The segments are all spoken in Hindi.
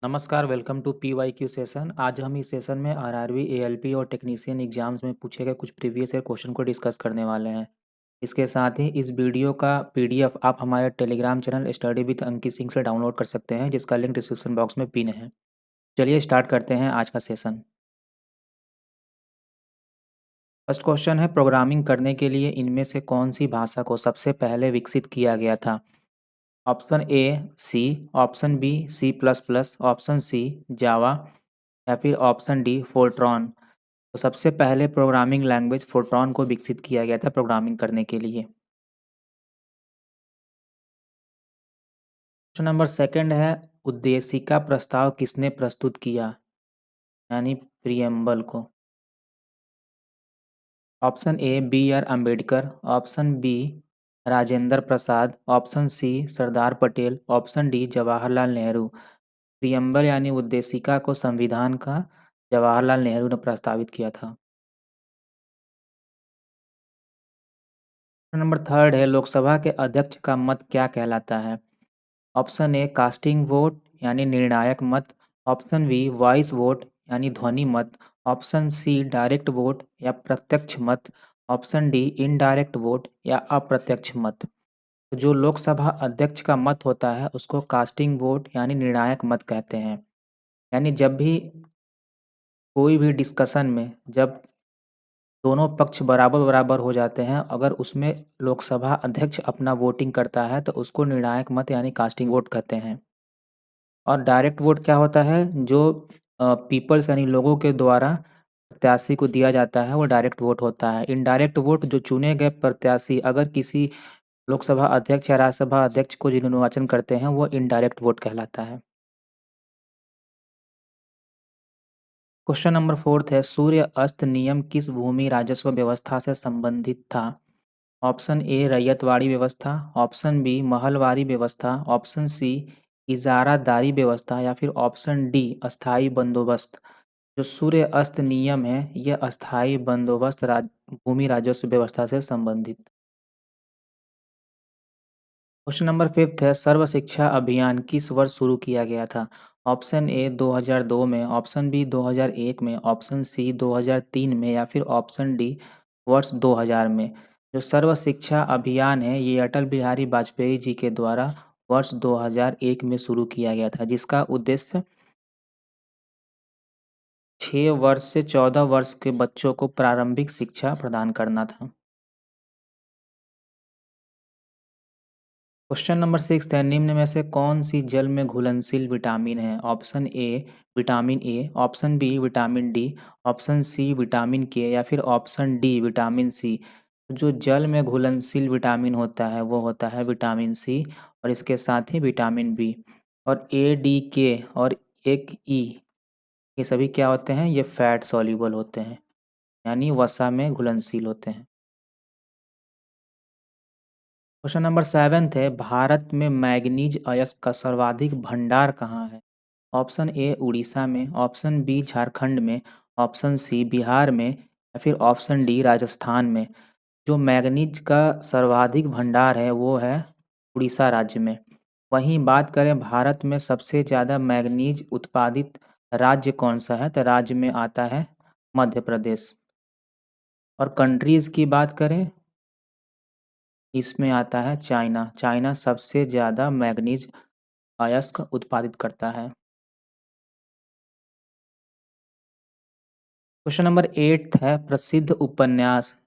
नमस्कार, वेलकम टू पीवाईक्यू सेशन। आज हम इस सेशन में आरआरबी, एएलपी और टेक्नीशियन एग्जाम्स में पूछे गए कुछ प्रीवियस ईयर क्वेश्चन को डिस्कस करने वाले हैं। इसके साथ ही इस वीडियो का पीडीएफ आप हमारे Telegram channel study with Ankit Singh से डाउनलोड कर सकते हैं, जिसका लिंक डिस्क्रिप्शन बॉक्स में पिन है। चलिए स्टार्ट करते हैं आज का सेशन। फर्स्ट क्वेश्चन है, प्रोग्रामिंग करने के लिए इनमें से कौन सी भाषा को सबसे पहले विकसित किया गया था? Option A C, option B C plus plus, option C Java या फिर ऑप्शन डी फोर्ट्रॉन। तो सबसे पहले प्रोग्रामिंग लैंग्वेज फोर्ट्रॉन को विकसित किया गया था प्रोग्रामिंग करने के लिए। क्वेश्चन नंबर सेकंड है, उद्देशिका प्रस्ताव किसने प्रस्तुत किया, यानी प्रियम्बल को? Option A B R Ambedkar, option B Rajendra Prasad, option C Sardar Patel, option D Jawaharlal Nehru. Preamble यानी उद्देशिका को संविधान का जवाहरलाल नेहरू ने प्रस्तावित किया था। नंबर थर्ड है, लोकसभा के अध्यक्ष का मत क्या कहलाता है? ऑप्शन ए कास्टिंग वोट यानी निर्णायक मत, ऑप्शन बी वॉइस वोट यानी ध्वनि मत, ऑप्शन सी डायरेक्ट वोट या प्रत्यक्ष मत, ऑप्शन डी इनडायरेक्ट वोट या अप्रत्यक्ष मत। तो जो लोकसभा अध्यक्ष का मत होता है उसको कास्टिंग वोट यानी निर्णायक मत कहते हैं। यानी जब भी कोई भी डिस्कशन में जब दोनों पक्ष बराबर-बराबर हो जाते हैं, अगर उसमें लोकसभा अध्यक्ष अपना वोटिंग करता है तो उसको निर्णायक मत यानी कास्टिंग वोट कहते हैं। और डायरेक्ट वोट क्या होता है? जो पीपल्स यानी लोगों के द्वारा प्रत्याशी को दिया जाता है वो डायरेक्ट वोट होता है। इनडायरेक्ट वोट जो चुने गए प्रत्याशी अगर किसी लोकसभा अध्यक्ष या राज्यसभा अध्यक्ष को जिन्हें निर्वाचन करते हैं वो इनडायरेक्ट वोट कहलाता है। क्वेश्चन नंबर फोर्थ है, सूर्य अस्त नियम किस भूमि राजस्व व्यवस्था से संबंधित था? ऑप्शन ए रैयतवाड़ी व्यवस्था, ऑप्शन बी महलवारी व्यवस्था, ऑप्शन सी इजारादारी व्यवस्था या फिर ऑप्शन डी अस्थाई बंदोबस्त। जो सूर्य अस्त नियम है यह अस्थाई बंदोबस्त भूमि राजस्व व्यवस्था से संबंधित। क्वेश्चन नंबर फिफ्थ है, सर्व शिक्षा अभियान किस वर्ष शुरू किया गया था? ऑप्शन ए 2002 में, ऑप्शन बी 2001 में, ऑप्शन सी 2003 में या फिर ऑप्शन डी वर्ष 2000 में। जो सर्व शिक्षा अभियान है ये अटल बिहारी वाजपेयी जी के द्वारा वर्ष 2001 में शुरू किया गया था, जिसका उद्देश्य 6 वर्ष से 14 वर्ष के बच्चों को प्रारंभिक शिक्षा प्रदान करना था। क्वेश्चन नंबर सिक्स है, निम्न में से कौन सी जल में घुलनशील विटामिन है? Option A vitamin A, option B vitamin D, option C vitamin K या फिर ऑप्शन डी विटामिन सी। जो जल में घुलनशील विटामिन होता है वो होता है विटामिन सी और इसके साथ ही विटामिन बी। और ए डी के और एक ई, ये सभी क्या होते हैं? ये फैट सॉल्युबल होते हैं, यानी वसा में घुलनशील होते हैं। क्वेश्चन नंबर सेवेंथ है, भारत में मैग्नीज अयस्क का सर्वाधिक भंडार कहाँ है? ऑप्शन ए उड़ीसा में, ऑप्शन बी झारखंड में, ऑप्शन सी बिहार में या फिर ऑप्शन डी राजस्थान में। जो मैग्नीज का सर्वाधिक भंडार है वो है उड़ीसा राज्य में। वहीं बात करें भारत में सबसे ज़्यादा मैग्नीज उत्पादित राज्य कौन सा है, तो राज्य में आता है मध्य प्रदेश। और कंट्रीज़ की बात करें इसमें आता है चाइना। चाइना सबसे ज़्यादा मैग्नीज अयस्क उत्पादित करता है। क्वेश्चन नंबर एट्थ है, प्रसिद्ध उपन्यास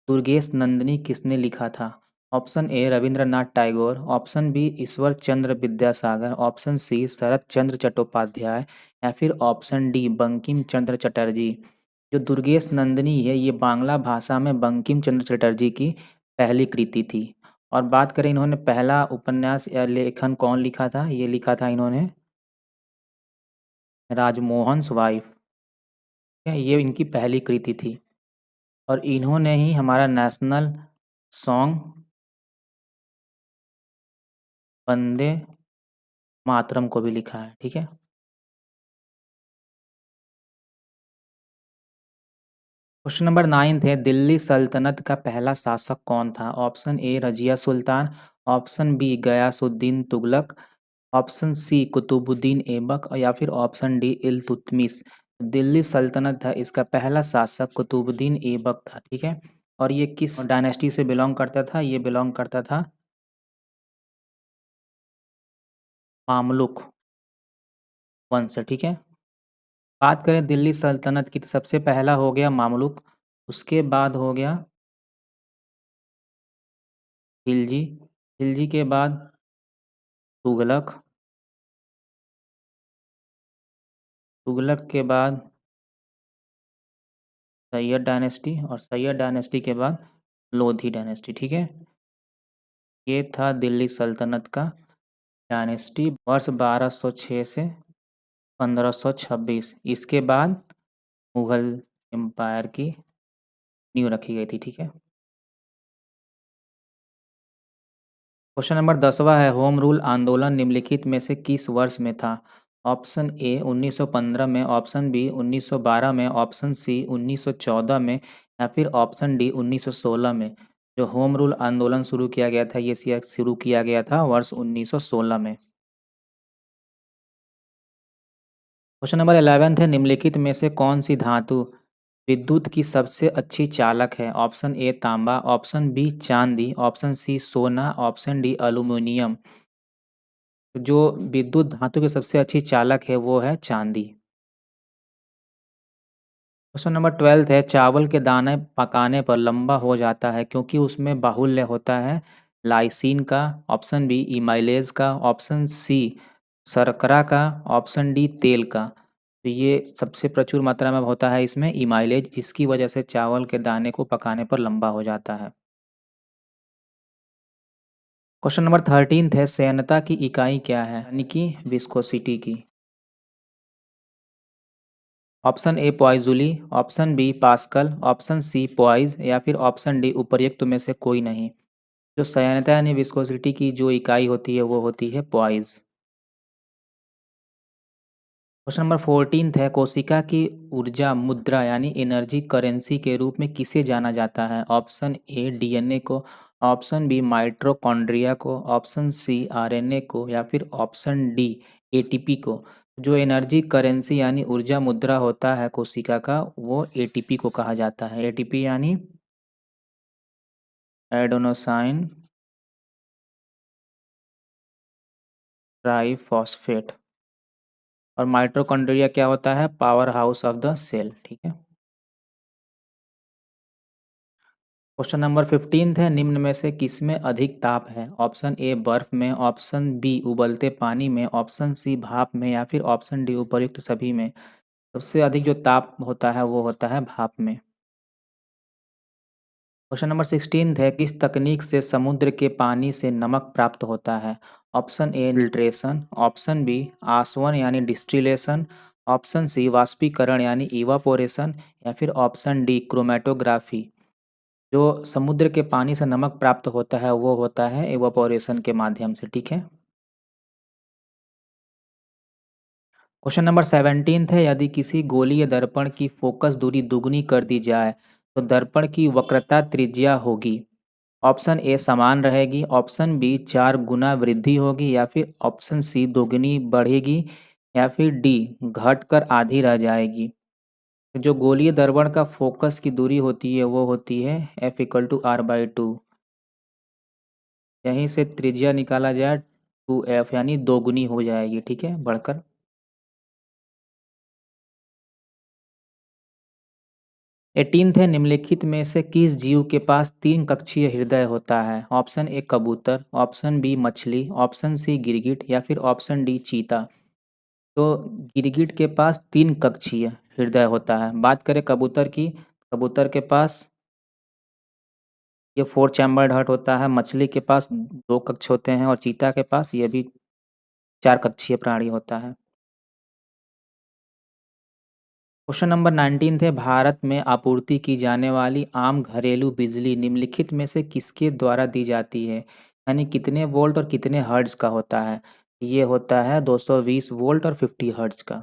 दुर्गेश नंदिनी किसने लिखा था? Option A Rabindranath Tagore, option B Ishwar Chandra Vidyasagar, option C Sharat Chandra Chattopadhyay या फिर ऑप्शन डी बंकिम चंद्र चटर्जी। जो दुर्गेश नंदिनी है ये बांग्ला भाषा में बंकिम चंद्र चटर्जी की पहली कृति थी। और बात करें इन्होंने पहला उपन्यास या लेखन कौन लिखा था, ये लिखा था इन्होंने राजमोहन स्वाइफ। ये इनकी पहली कृति थी और इन्होंने ही हमारा नेशनल सॉन्ग वंदे मातरम को भी लिखा है। ठीक है। क्वेश्चन नंबर नाइन्थ है, दिल्ली सल्तनत का पहला शासक कौन था? Option A Razia Sultan, option B Ghiyasuddin Tughlaq, option C Qutbuddin Aibak या फिर ऑप्शन डी इल्तुतमिश। दिल्ली सल्तनत था, इसका पहला शासक कुतुबुद्दीन ऐबक था, ठीक है। और ये किस डायनेस्टी से बिलोंग करता था? ये बिलोंग करता था मामलुक वंश से, ठीक है। बात करें दिल्ली सल्तनत की तो सबसे पहला हो गया मामलुक, उसके बाद हो गया खिलजी, खिलजी के बाद तुगलक, तुगलक के बाद सैयद डायनेस्टी और सैयद डायनेस्टी के बाद लोधी डायनेस्टी, ठीक है। ये था दिल्ली सल्तनत का डायनेस्टी वर्ष 1206 से 1526। इसके बाद मुगल एम्पायर की नींव रखी गई थी, ठीक है। क्वेश्चन नंबर 10वां है, होम रूल आंदोलन निम्नलिखित में से किस वर्ष में था? ऑप्शन ए 1915 में, ऑप्शन बी 1912 में, ऑप्शन सी 1914 में या फिर ऑप्शन डी 1916 में। जो होम रूल आंदोलन शुरू किया गया था, ये शुरू किया गया था वर्ष 1916 में। क्वेश्चन नंबर 11 है, निम्नलिखित में से कौन सी धातु विद्युत की सबसे अच्छी चालक है? ऑप्शन ए तांबा, ऑप्शन बी चांदी, ऑप्शन सी सोना, ऑप्शन डी एल्यूमीनियम। जो विद्युत धातु की सबसे अच्छी चालक है वो है चांदी। क्वेश्चन नंबर 12 है, चावल के दाने पकाने पर लंबा हो जाता है क्योंकि उसमें बाहुल्य होता है लाइसिन का, ऑप्शन बी इमाइलेज का, ऑप्शन सी शर्करा का, ऑप्शन डी तेल का। तो ये सबसे प्रचुर मात्रा में होता है इसमें इमाइलेज, जिसकी वजह से चावल के दाने को पकाने पर लंबा हो जाता है। क्वेश्चन नंबर 13 है, श्यानता की इकाई क्या है? यानी कि विस्कोसिटी की। Option A poiseuille, option B pascal, option C poise या फिर ऑप्शन डी उपर्युक्त में से कोई नहीं। जो श्यानता यानी विस्कोसिटी की जो इकाई होती है वो होती है पॉइज़। क्वेश्चन नंबर 14 है, कोशिका की ऊर्जा मुद्रा यानी एनर्जी करेंसी के रूप में किसे जाना जाता है? ऑप्शन ए डीएनए को, ऑप्शन बी माइटोकॉन्ड्रिया को, ऑप्शन सी आरएनए को या फिर ऑप्शन डी एटीपी को। जो एनर्जी करेंसी यानी ऊर्जा मुद्रा होता है कोशिका का वो एटीपी को कहा जाता है। एटीपी यानी एडेनोसाइन ट्राइफॉस्फेट। और माइटोकॉन्ड्रिया क्या होता है? Power house of the cell, ठीक है। क्वेश्चन नंबर 15 है, निम्न में से किसमें अधिक ताप है? ऑप्शन ए बर्फ में, ऑप्शन बी उबलते पानी में, ऑप्शन सी भाप में या फिर ऑप्शन डी उपर्युक्त सभी में। सबसे अधिक जो ताप होता है वो होता है भाप में। क्वेश्चन नंबर 16 है, किस तकनीक से समुद्र के पानी से नमक प्राप्त होता है? Option A filtration, option B आसवन यानी डिस्टिलेशन, ऑप्शन सी वाष्पीकरण यानी इवापोरेशन या फिर ऑप्शन डी क्रोमेटोग्राफी। जो समुद्र के पानी से नमक प्राप्त होता है वो होता है इवापोरेशन के माध्यम से, ठीक है। क्वेश्चन नंबर 17 है, यदि किसी गोलीय दर्पण की फोकस दूरी दुगनी कर दी जाए तो दर्पण की वक्रता त्रिज्या होगी। ऑप्शन ए समान रहेगी, ऑप्शन बी 4 गुना वृद्धि होगी या फिर ऑप्शन सी दोगुनी बढ़ेगी या फिर डी घटकर आधी रह जाएगी। जो गोलीय दर्पण का फोकस की दूरी होती है वो होती है F=R/2। यहीं से त्रिज्या निकाला जाए 2F यानी दोगुनी हो जाएगी, ठीक है, बढ़कर। 18 है, निम्नलिखित में से किस जीव के पास 3 कक्षीय हृदय होता है? ऑप्शन ए कबूतर, ऑप्शन बी मछली, ऑप्शन सी गिरगिट या फिर ऑप्शन डी चीता। तो गिरगिट के पास 3 कक्षीय हृदय होता है। बात करें कबूतर की, कबूतर के पास ये 4 चैम्बर्ड हार्ट होता है, मछली के पास 2 कक्ष होते हैं और चीता के पास ये भी 4 कक्षीय प्राणी होता है। क्वेश्चन नंबर 19 है, भारत में आपूर्ति की जाने वाली आम घरेलू बिजली निम्नलिखित में से किसके द्वारा दी जाती है? यानी कितने वोल्ट और कितने हर्ट्ज का होता है? ये होता है 220 वोल्ट और 50 हर्ट्ज का।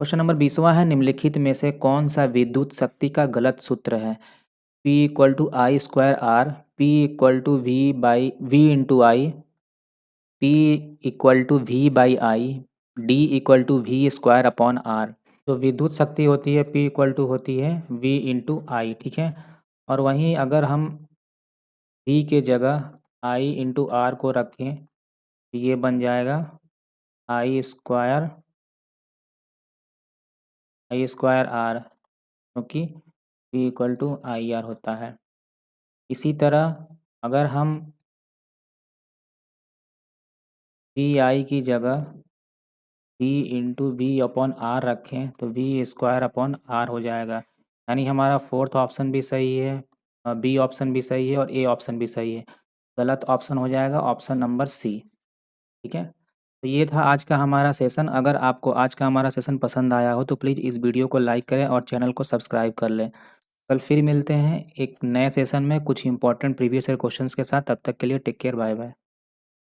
क्वेश्चन नंबर 20वां है, निम्नलिखित में से कौन सा विद्युत शक्ति का गलत सूत्र है? P = I²R, P = V/V × I, P equal to V by I, D equal to V square upon R। तो विद्युत शक्ति होती है P इक्वल टू होती है V इंटू आई, ठीक है। और वहीं अगर हम V के जगह I इंटू आर को रखें तो ये बन जाएगा आई स्क्वायर आर, क्योंकि P equal to I R होता है। इसी तरह अगर हम वी आई की जगह V into V upon R रखें तो V स्क्वायर अपॉन आर हो जाएगा। यानी हमारा फोर्थ ऑप्शन भी सही है, बी ऑप्शन भी सही है और ए ऑप्शन भी सही है। गलत ऑप्शन हो जाएगा ऑप्शन नंबर सी, ठीक है। तो ये था आज का हमारा सेशन। अगर आपको आज का हमारा सेशन पसंद आया हो तो प्लीज़ इस वीडियो को लाइक करें और चैनल को सब्सक्राइब कर लें। कल फिर मिलते हैं एक नए सेशन में कुछ इंपॉर्टेंट प्रीवियस ईयर क्वेश्चंस के साथ। तब तक के लिए टेक केयर, बाय बाय।